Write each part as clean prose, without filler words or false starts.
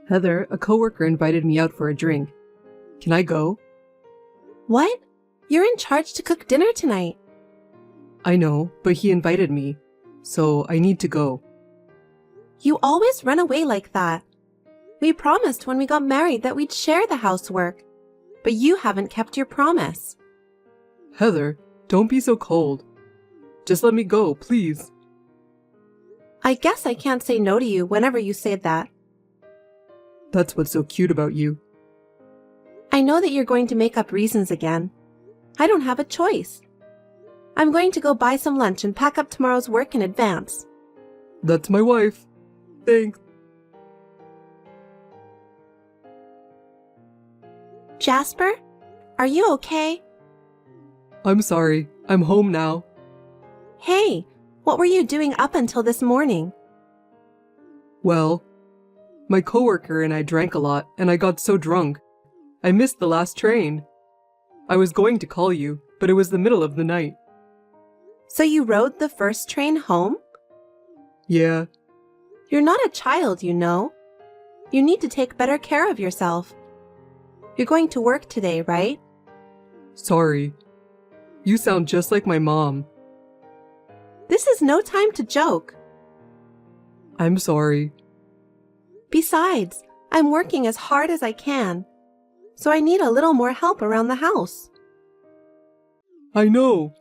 Heather, a coworker invited me out for a drink. Can I go? What? You're in charge to cook dinner tonight. I know, but he invited me, so I need to go. You always run away like that. We promised when we got married that we'd share the housework, but you haven't kept your promise. Heather, don't be so cold. Just let me go, please. I guess I can't say no to you whenever you say that. That's what's so cute about you. I know that you're going to make up reasons again. I don't have a choice. I'm going to go buy some lunch and pack up tomorrow's work in advance. That's my wife. Thanks. Jasper, are you okay? I'm sorry. I'm home now. Hey, what were you doing up until this morning? Well, my coworker and I drank a lot, and I got so drunk. I missed the last train. I was going to call you, but it was the middle of the night. So you rode the first train home? Yeah, You're not a child, you know. You need to take better care of yourself. You're going to work today, right? sorry. You sound just like my mom. This is no time to joke. I'm sorry. Besides, I'm working as hard as I can, so I need a little more help around the house. I know.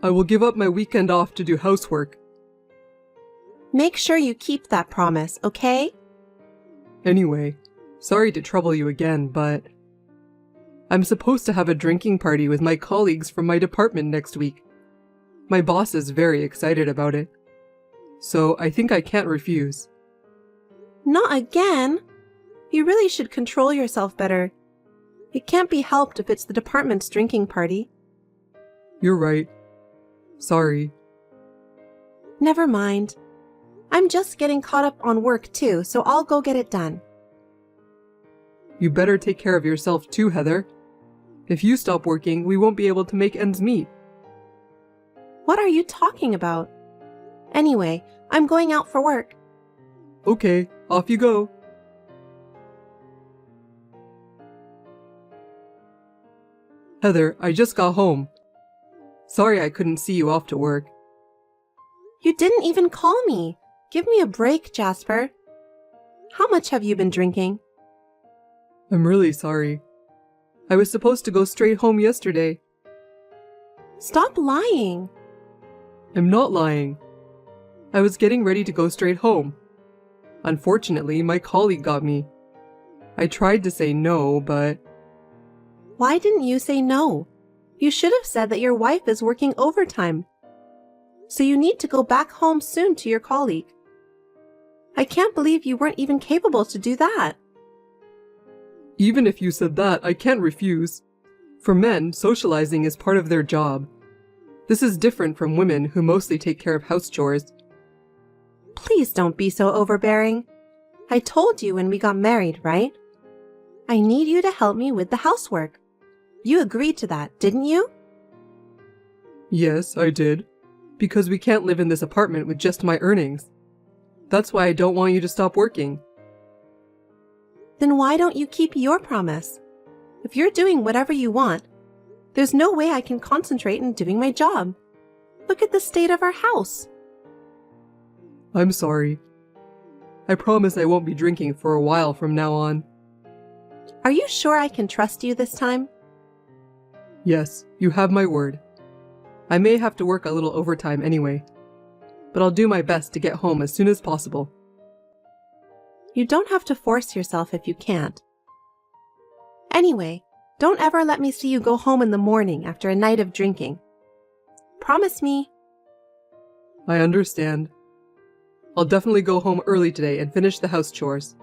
I will give up my weekend off to do housework. Make sure you keep that promise, okay? Anyway, sorry to trouble you again, but I'm supposed to have a drinking party with my colleagues from my department next week. My boss is very excited about it, so I think I can't refuse. Not again. You really should control yourself better. It can't be helped if it's the department's drinking party. You're right. Sorry. Never mind. I'm just getting caught up on work too, so I'll go get it done. You better take care of yourself too, Heather. If you stop working, we won't be able to make ends meet. What are you talking about? Anyway, I'm going out for work. Okay, off you go. Heather, I just got home. Sorry I couldn't see you off to work. You didn't even call me. Give me a break, Jasper. How much have you been drinking? I'm really sorry. I was supposed to go straight home yesterday. Stop lying. I'm not lying. I was getting ready to go straight home. Unfortunately, my colleague got me. I tried to say no, but Why didn't you say no? You should have said that your wife is working overtime. So you need to go back home soon to your colleague. I can't believe you weren't even capable to do that. even if you said that, I can't refuse. For men, socializing is part of their job. This is different from women who mostly take care of house chores. Please don't be so overbearing. I told you when we got married, right? I need you to help me with the housework. You agreed to that, didn't you? Yes, I did. Because we can't live in this apartment with just my earnings. That's why I don't want you to stop working. Then why don't you keep your promise? If you're doing whatever you want, there's no way I can concentrate in doing my job. Look at the state of our house. I'm sorry. I promise I won't be drinking for a while from now on. Are you sure I can trust you this time? Yes, you have my word. I may have to work a little overtime anyway, but I'll do my best to get home as soon as possible. You don't have to force yourself if you can't. Anyway, don't ever let me see you go home in the morning after a night of drinking. Promise me. I understand. I'll definitely go home early today and finish the house chores.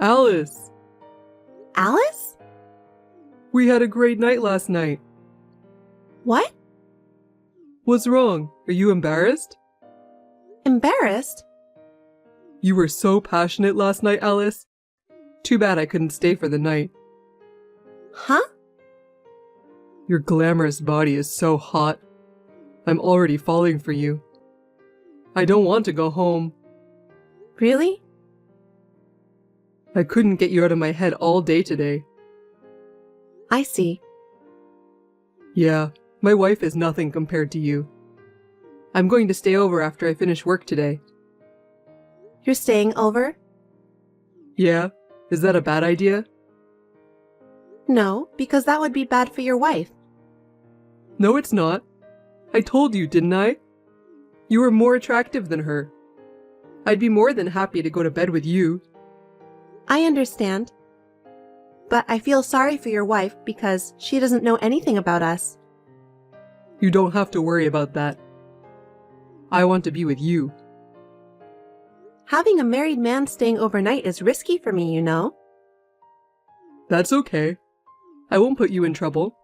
Alice! Alice? We had a great night last night. What? What's wrong? Are you embarrassed? Embarrassed? You were so passionate last night, Alice. Too bad I couldn't stay for the night. Huh? Your glamorous body is so hot. I'm already falling for you. I don't want to go home. Really? I couldn't get you out of my head all day today. I see. Yeah, my wife is nothing compared to you. I'm going to stay over after I finish work today. You're staying over? Yeah, is that a bad idea? No, because that would be bad for your wife. No, it's not. I told you, didn't I? You are more attractive than her. I'd be more than happy to go to bed with you. I understand. But I feel sorry for your wife because she doesn't know anything about us. You don't have to worry about that. I want to be with you. Having a married man staying overnight is risky for me, you know. That's okay. I won't put you in trouble.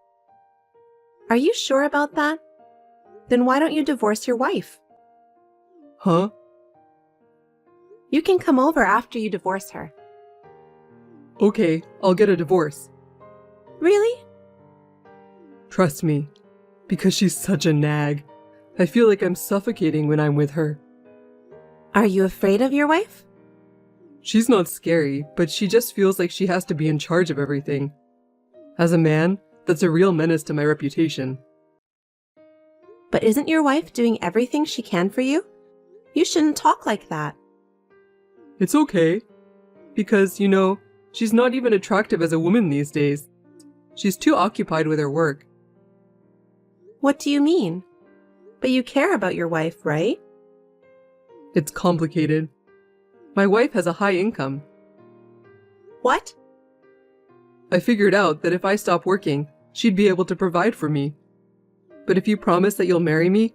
Are you sure about that? Then why don't you divorce your wife? Huh? You can come over after you divorce her. Okay, I'll get a divorce. Really? Trust me, because she's such a nag. I feel like I'm suffocating when I'm with her. Are you afraid of your wife? She's not scary, but she just feels like she has to be in charge of everything. As a man, that's a real menace to my reputation. But isn't your wife doing everything she can for you? You shouldn't talk like that. It's okay, because, she's not even attractive as a woman these days. She's too occupied with her work. What do you mean? But you care about your wife, right? It's complicated. My wife has a high income. What? I figured out that if I stop working, she'd be able to provide for me. But if you promise that you'll marry me,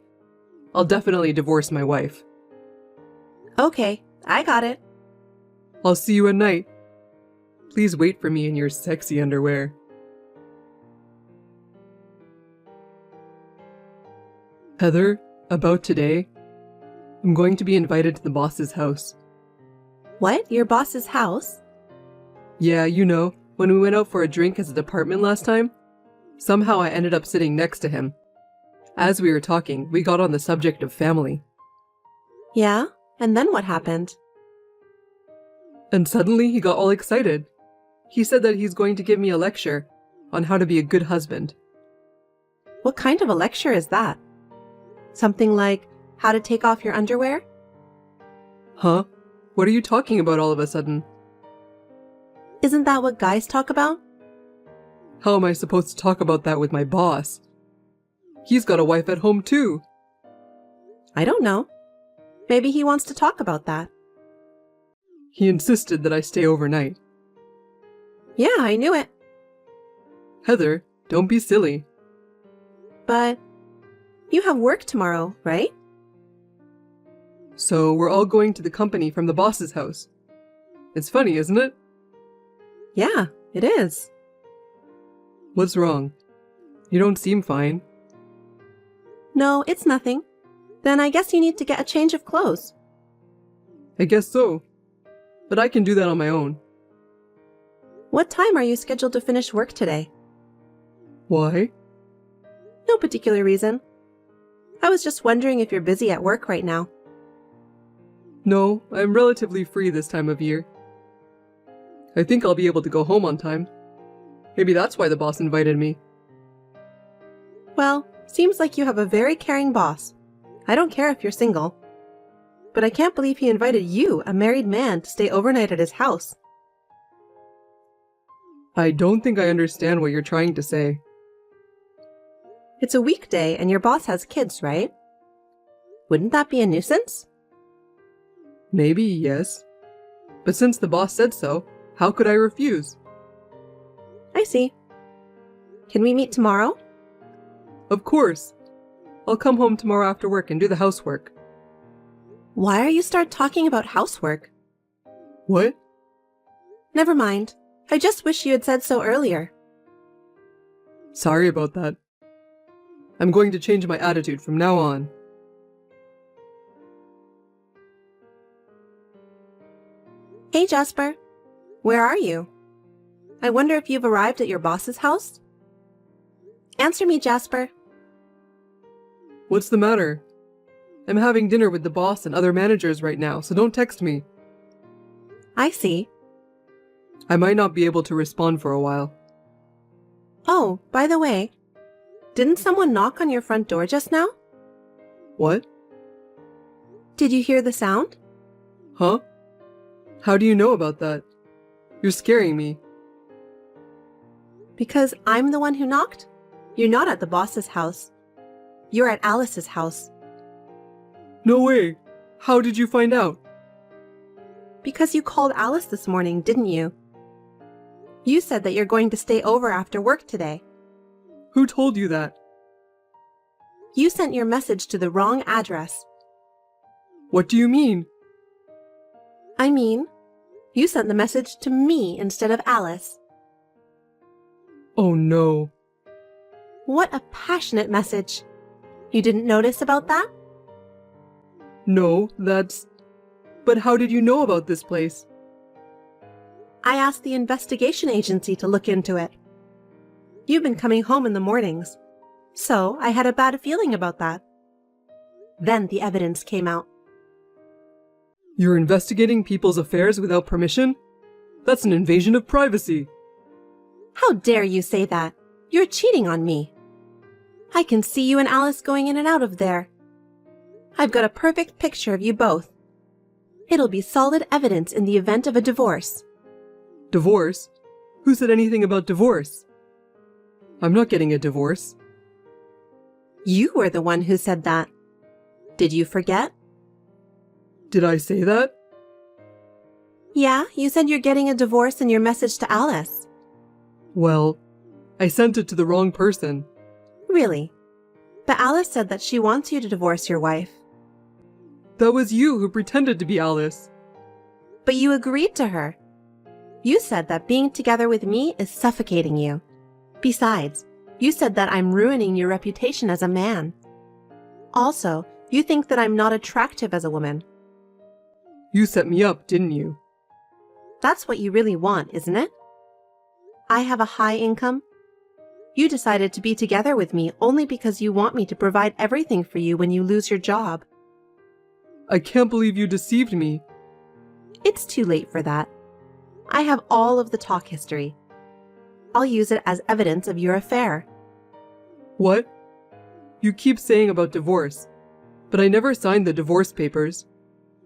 I'll definitely divorce my wife. Okay, I got it. I'll see you at night. Please wait for me in your sexy underwear. Heather, about today, I'm going to be invited to the boss's house. What? Your boss's house? Yeah, when we went out for a drink as a department last time, somehow I ended up sitting next to him. As we were talking, we got on the subject of family. Yeah? And then what happened? And suddenly he got all excited. He said that he's going to give me a lecture on how to be a good husband. What kind of a lecture is that? Something like how to take off your underwear? Huh? What are you talking about all of a sudden? Isn't that what guys talk about? How am I supposed to talk about that with my boss? He's got a wife at home too. I don't know. Maybe he wants to talk about that. He insisted that I stay overnight. Yeah, I knew it. Heather, don't be silly. But you have work tomorrow, right? So we're all going to the company from the boss's house. It's funny, isn't it? Yeah, it is. What's wrong? You don't seem fine. No, it's nothing. Then I guess you need to get a change of clothes. I guess so. But I can do that on my own. What time are you scheduled to finish work today? Why? No particular reason. I was just wondering if you're busy at work right now. No, I'm relatively free this time of year. I think I'll be able to go home on time. Maybe that's why the boss invited me. Well, seems like you have a very caring boss. I don't care if you're single. But I can't believe he invited you, a married man, to stay overnight at his house. I don't think I understand what you're trying to say. It's a weekday and your boss has kids, right? Wouldn't that be a nuisance? Maybe, yes. But since the boss said so, how could I refuse? I see. Can we meet tomorrow? Of course. I'll come home tomorrow after work and do the housework. Why are you start talking about housework? What? Never mind. I just wish you had said so earlier. Sorry about that. I'm going to change my attitude from now on. Hey, Jasper. Where are you? I wonder if you've arrived at your boss's house? Answer me, Jasper. What's the matter? I'm having dinner with the boss and other managers right now, so don't text me. I see. I might not be able to respond for a while. Oh, by the way, didn't someone knock on your front door just now? What? Did you hear the sound? Huh? How do you know about that? You're scaring me. Because I'm the one who knocked? You're not at the boss's house. You're at Alice's house. No way! How did you find out? Because you called Alice this morning, didn't you? You said that you're going to stay over after work today. Who told you that? You sent your message to the wrong address. What do you mean? I mean, you sent the message to me instead of Alice. Oh no. What a passionate message. You didn't notice about that? No, that's... But how did you know about this place? I asked the investigation agency to look into it. You've been coming home in the mornings, so I had a bad feeling about that. Then the evidence came out. You're investigating people's affairs without permission? That's an invasion of privacy. How dare you say that? You're cheating on me. I can see you and Alice going in and out of there. I've got a perfect picture of you both. It'll be solid evidence in the event of a divorce. Divorce? Who said anything about divorce? I'm not getting a divorce. You were the one who said that. Did you forget? Did I say that? Yeah, you said you're getting a divorce in your message to Alice. Well, I sent it to the wrong person. Really? But Alice said that she wants you to divorce your wife. That was you who pretended to be Alice. But you agreed to her. You said that being together with me is suffocating you. Besides, you said that I'm ruining your reputation as a man. Also, you think that I'm not attractive as a woman. You set me up, didn't you? That's what you really want, isn't it? I have a high income. You decided to be together with me only because you want me to provide everything for you when you lose your job. I can't believe you deceived me. It's too late for that. I have all of the talk history. I'll use it as evidence of your affair. What? You keep saying about divorce, but I never signed the divorce papers.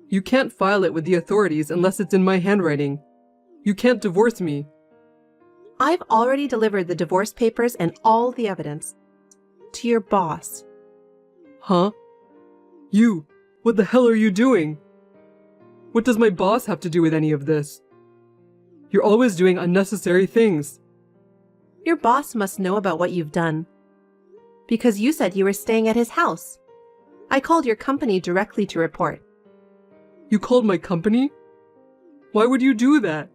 You can't file it with the authorities unless it's in my handwriting. You can't divorce me. I've already delivered the divorce papers and all the evidence to your boss. Huh? You, what the hell are you doing? What does my boss have to do with any of this? You're always doing unnecessary things. Your boss must know about what you've done. Because you said you were staying at his house. I called your company directly to report. You called my company? Why would you do that?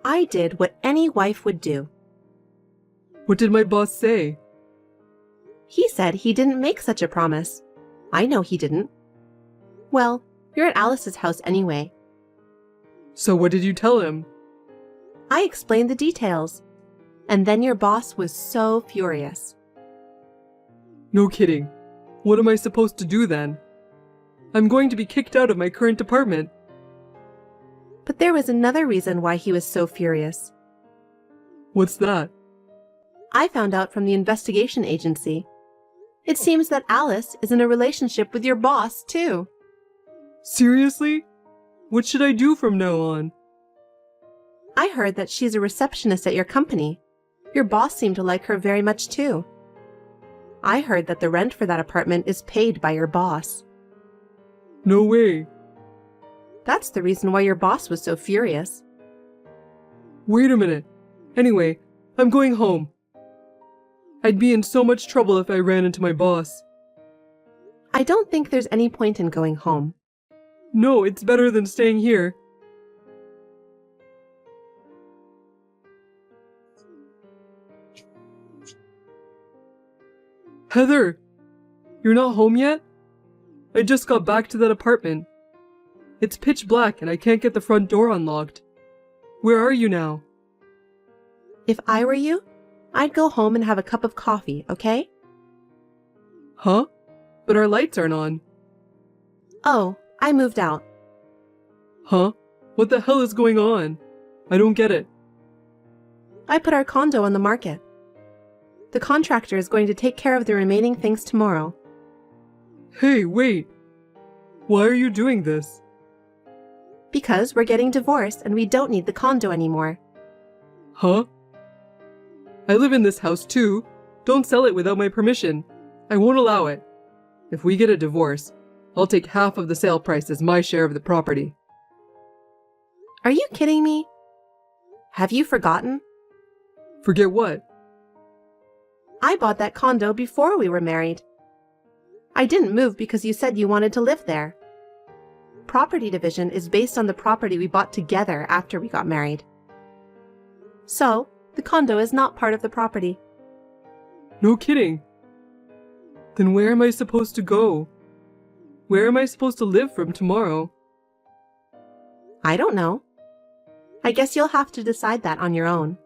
I did what any wife would do. What did my boss say? He said he didn't make such a promise. I know he didn't. Well, you're at Alice's house anyway. So what did you tell him? I explained the details. And then your boss was so furious. No kidding. What am I supposed to do then? I'm going to be kicked out of my current department. But there was another reason why he was so furious. What's that? I found out from the investigation agency. It seems that Alice is in a relationship with your boss, too. Seriously? What should I do from now on? I heard that she's a receptionist at your company. Your boss seemed to like her very much, too. I heard that the rent for that apartment is paid by your boss. No way. That's the reason why your boss was so furious. Wait a minute. Anyway, I'm going home. I'd be in so much trouble if I ran into my boss. I don't think there's any point in going home. No, it's better than staying here. Heather! You're not home yet? I just got back to that apartment. It's pitch black and I can't get the front door unlocked. Where are you now? If I were you, I'd go home and have a cup of coffee, okay? Huh? But our lights aren't on. Oh, I moved out. Huh? What the hell is going on? I don't get it. I put our condo on the market. The contractor is going to take care of the remaining things tomorrow. Hey, wait. Why are you doing this? Because we're getting divorced and we don't need the condo anymore. Huh? I live in this house too. Don't sell it without my permission. I won't allow it. If we get a divorce, I'll take half of the sale price as my share of the property. Are you kidding me? Have you forgotten? Forget what? I bought that condo before we were married. I didn't move because you said you wanted to live there. Property division is based on the property we bought together after we got married. So, the condo is not part of the property. No kidding. Then where am I supposed to go? Where am I supposed to live from tomorrow? I don't know. I guess you'll have to decide that on your own.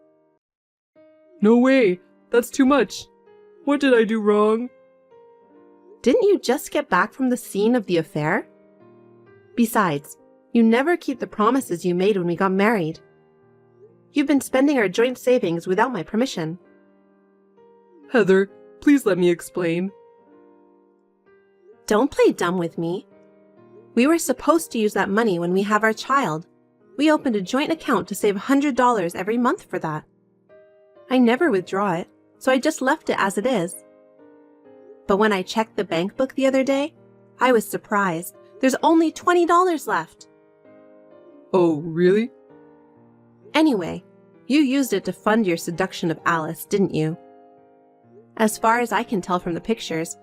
No way. That's too much. What did I do wrong? Didn't you just get back from the scene of the affair? Besides, you never keep the promises you made when we got married. You've been spending our joint savings without my permission. Heather, please let me explain. Don't play dumb with me. We were supposed to use that money when we have our child. We opened a joint account to save $100 every month for that. I never withdraw it, so I just left it as it is. But when I checked the bank book the other day, I was surprised. There's only $20 left. Oh, really? Anyway, you used it to fund your seduction of Alice, didn't you? As far as I can tell from the pictures,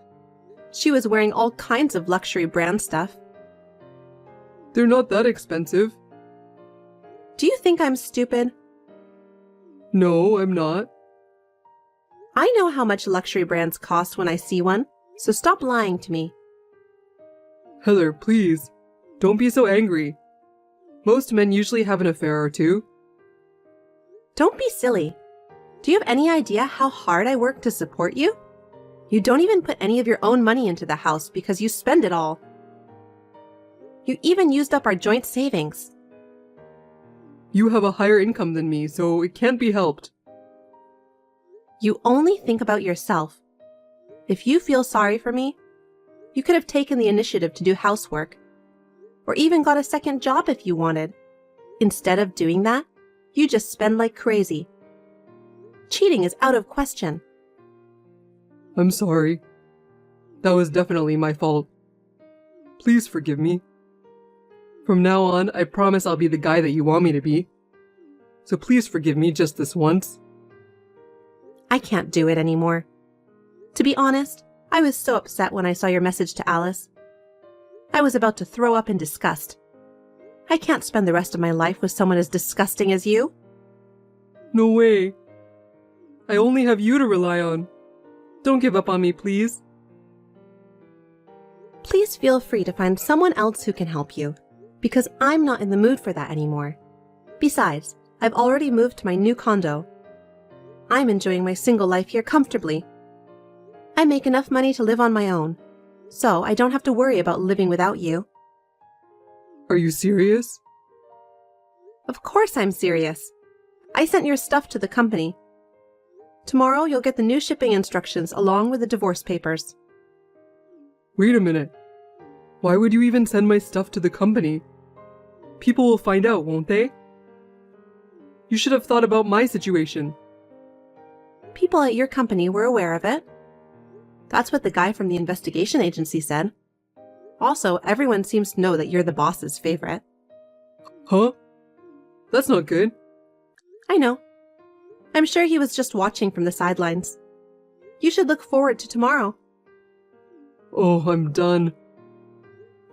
she was wearing all kinds of luxury brand stuff. They're not that expensive. Do you think I'm stupid? No, I'm not. I know how much luxury brands cost when I see one, so stop lying to me. Heather, please. Don't be so angry. Most men usually have an affair or two. Don't be silly. Do you have any idea how hard I work to support you? You don't even put any of your own money into the house because you spend it all. You even used up our joint savings. You have a higher income than me, so it can't be helped. You only think about yourself. If you feel sorry for me, you could have taken the initiative to do housework, or even got a second job if you wanted. Instead of doing that, you just spend like crazy. Cheating is out of question. I'm sorry. That was definitely my fault. Please forgive me. From now on, I promise I'll be the guy that you want me to be. So please forgive me just this once. I can't do it anymore. To be honest, I was so upset when I saw your message to Alice. I was about to throw up in disgust. I can't spend the rest of my life with someone as disgusting as you. No way. I only have you to rely on. Don't give up on me, please. Please feel free to find someone else who can help you, because I'm not in the mood for that anymore. Besides, I've already moved to my new condo. I'm enjoying my single life here comfortably. I make enough money to live on my own, so I don't have to worry about living without you. Are you serious? Of course I'm serious. I sent your stuff to the company. Tomorrow you'll get the new shipping instructions along with the divorce papers. Wait a minute. Why would you even send my stuff to the company? People will find out, won't they? You should have thought about my situation. People at your company were aware of it. That's what the guy from the investigation agency said. Also, everyone seems to know that you're the boss's favorite. Huh? That's not good. I know. I'm sure he was just watching from the sidelines. You should look forward to tomorrow. Oh, I'm done.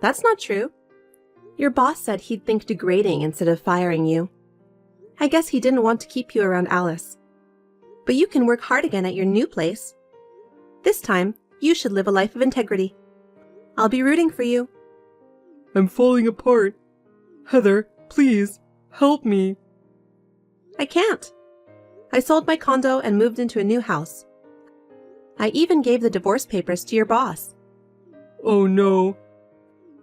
That's not true. Your boss said he'd think degrading instead of firing you. I guess he didn't want to keep you around Alice. But you can work hard again at your new place. This time, you should live a life of integrity. I'll be rooting for you. I'm falling apart. Heather, please, help me. I can't. I sold my condo and moved into a new house. I even gave the divorce papers to your boss. Oh no.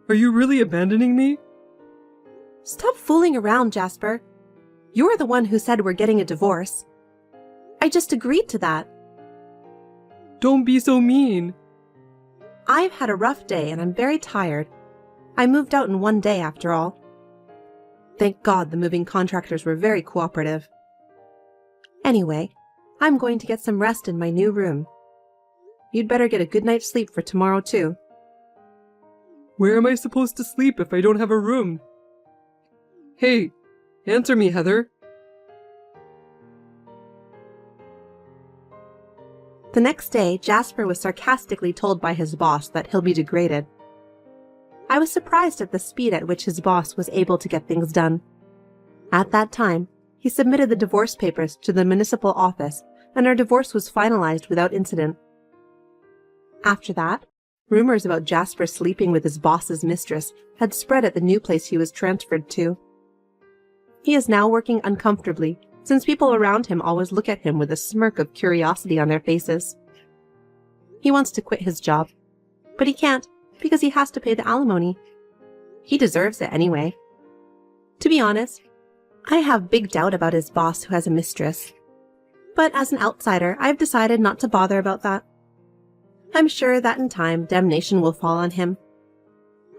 Are you really abandoning me? Stop fooling around, Jasper. You're the one who said we're getting a divorce. I just agreed to that. Don't be so mean. I've had a rough day and I'm very tired. I moved out in one day after all. Thank God the moving contractors were very cooperative. Anyway, I'm going to get some rest in my new room. You'd better get a good night's sleep for tomorrow too. Where am I supposed to sleep if I don't have a room? Hey, answer me, Heather. The next day, Jasper was sarcastically told by his boss that he'll be degraded. I was surprised at the speed at which his boss was able to get things done. At that time, he submitted the divorce papers to the municipal office, and our divorce was finalized without incident. After that, rumors about Jasper sleeping with his boss's mistress had spread at the new place he was transferred to. He is now working uncomfortably, since people around him always look at him with a smirk of curiosity on their faces. He wants to quit his job, but he can't because he has to pay the alimony. He deserves it anyway. To be honest, I have big doubt about his boss who has a mistress. But as an outsider, I've decided not to bother about that. I'm sure that in time, damnation will fall on him.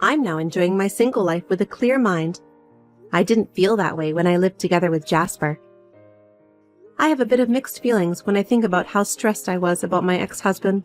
I'm now enjoying my single life with a clear mind. I didn't feel that way when I lived together with Jasper. I have a bit of mixed feelings when I think about how stressed I was about my ex-husband.